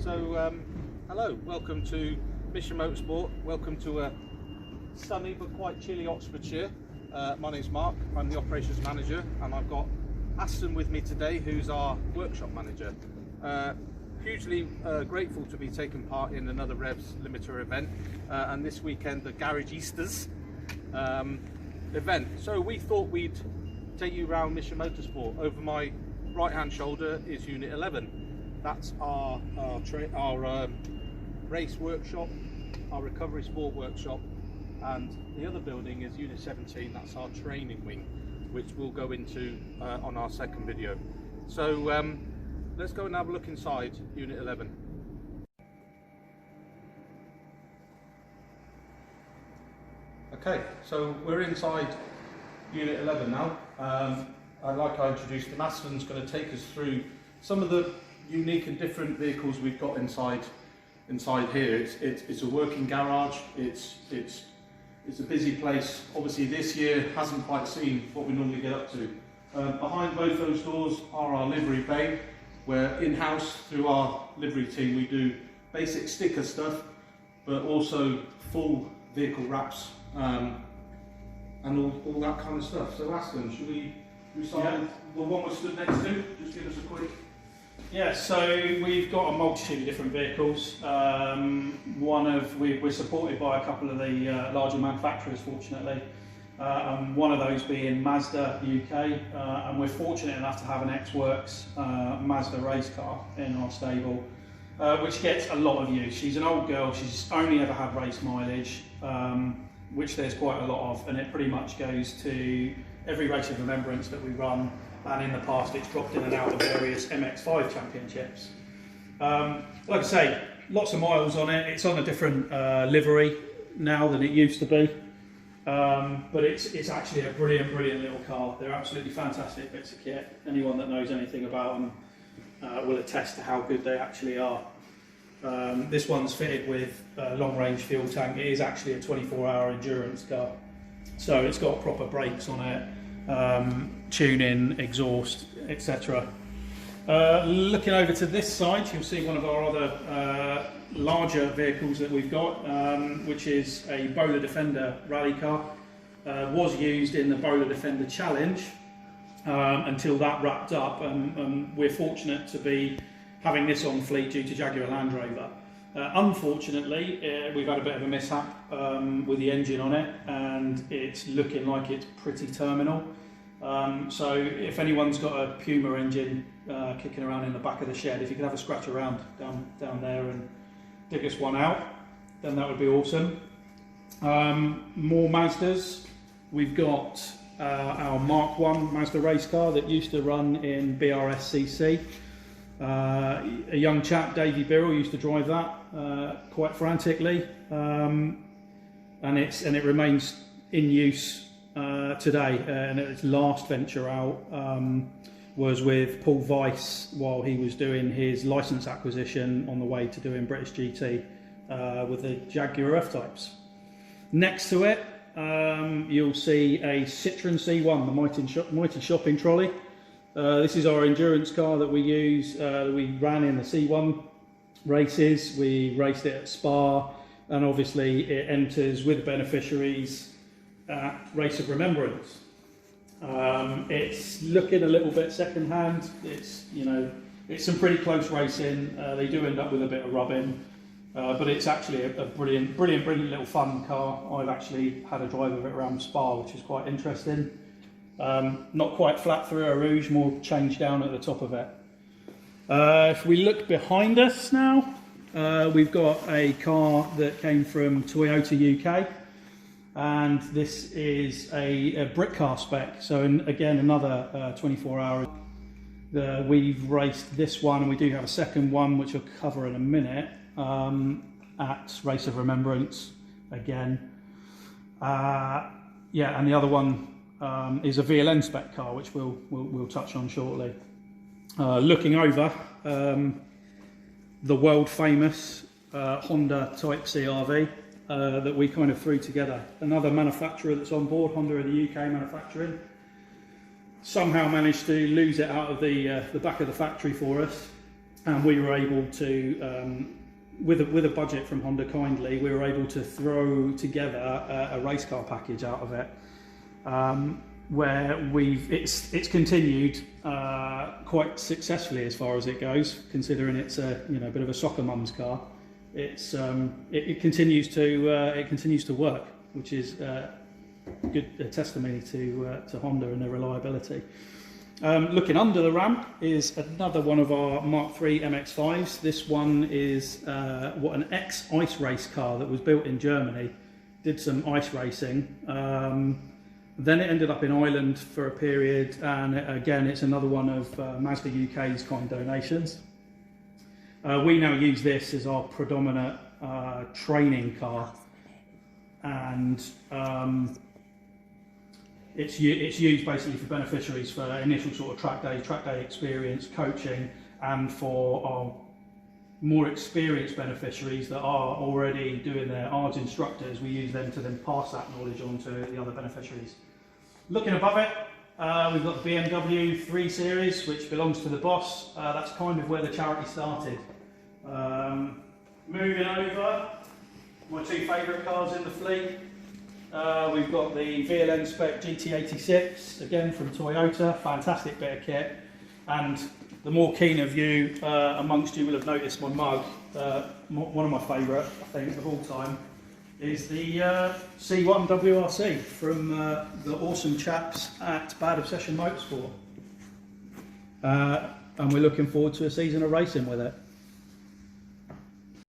Hello, welcome to Mission Motorsport. Welcome to a sunny but quite chilly Oxfordshire. My name's Mark, I'm the operations manager, and I've got Aston with me today, who's our workshop manager. Hugely grateful to be taking part in another Revs limiter event, and this weekend the Garage Easters event. So we thought we'd take you around Mission Motorsport. Over my right hand shoulder is Unit 11. That's our race workshop, our recovery sport workshop, and the other building is Unit 17. That's our training wing, which we'll go into on our second video. So let's go and have a look inside Unit 11. Okay, so we're inside Unit 11 now. Like I introduced him, Aston's going to take us through some of the unique and different vehicles we've got inside here. It's a working garage. It's a busy place. Obviously this year hasn't quite seen what we normally get up to. Behind both those doors are our Livery Bay, where in-house through our livery team we do basic sticker stuff, but also full vehicle wraps and all that kind of stuff. So Aston, should we start with the one we're stood next to? Just give us a quick... Yeah, so we've got a multitude of different vehicles. We're supported by a couple of the larger manufacturers, fortunately. One of those being Mazda UK, and we're fortunate enough to have an ex-works Mazda race car in our stable, which gets a lot of use. She's an old girl, she's only ever had race mileage, which there's quite a lot of, and it pretty much goes to every race of remembrance that we run. And in the past it's dropped in and out of various MX5 championships. Like I say, lots of miles on it. It's on a different livery now than it used to be, but it's actually a brilliant little car. They're absolutely fantastic bits of kit. Anyone that knows anything about them will attest to how good they actually are. This one's fitted with a long range fuel tank. It is actually a 24-hour endurance car, so it's got proper brakes on it. Tuning, exhaust, etc. Looking over to this side, you'll see one of our other larger vehicles that we've got, which is a Bowler Defender rally car. Was used in the Bowler Defender Challenge until that wrapped up, and we're fortunate to be having this on fleet due to Jaguar Land Rover. Unfortunately, we've had a bit of a mishap with the engine on it, and it's looking like it's pretty terminal. So if anyone's got a Puma engine kicking around in the back of the shed, if you could have a scratch around down there and dig us one out, then that would be awesome. More Mazdas. We've got our Mark 1 Mazda race car that used to run in BRSCC. A young chap, Davey Birrell, used to drive that quite frantically, and it remains in use today. And its last venture out was with Paul Weiss while he was doing his license acquisition on the way to doing British GT with the Jaguar F-Types. Next to it, you'll see a Citroen C1, the mighty shopping trolley. This is our endurance car that we use. We ran in the C1 races, we raced it at Spa, and obviously it enters with beneficiaries at Race of Remembrance. It's looking a little bit second hand. It's some pretty close racing. They do end up with a bit of rubbing, but it's actually a brilliant little fun car. I've actually had a drive of it around Spa, which is quite interesting. Not quite flat through a rouge, more change down at the top of it. If we look behind us now, we've got a car that came from Toyota UK, and this is a brick car spec. So again, another 24 hours. We've raced this one, and we do have a second one, which we'll cover in a minute, at Race of Remembrance again. Yeah, and the other one is a VLN spec car, which we'll touch on shortly. Looking over, the world famous Honda Type CR-V that we kind of threw together. Another manufacturer that's on board, Honda in the UK manufacturing. Somehow managed to lose it out of the back of the factory for us. and we were able to, with a budget from Honda kindly, we were able to throw together a race car package out of it, where it's continued quite successfully as far as it goes, considering it's a bit of a soccer mum's car. It continues to work, which is good testimony to Honda and their reliability. Looking under the ramp is another one of our Mark III MX-5s. This one is an ex-ice race car that was built in Germany, did some ice racing. Then it ended up in Ireland for a period, and again, it's another one of Mazda UK's kind donations. We now use this as our predominant training car, and it's used basically for beneficiaries for initial sort of track day experience, coaching, and for our more experienced beneficiaries that are already doing their ARDS instructors. We use them to then pass that knowledge on to the other beneficiaries. Looking above it, we've got the BMW 3 Series, which belongs to the boss. That's kind of where the charity started. Moving over, my two favourite cars in the fleet. We've got the VLN spec GT86, again from Toyota, fantastic bit of kit. And the more keen of you amongst you will have noticed my mug. One of my favourite, I think, of all time, is the C1 WRC from the awesome chaps at Bad Obsession Motorsport. And we're looking forward to a season of racing with it.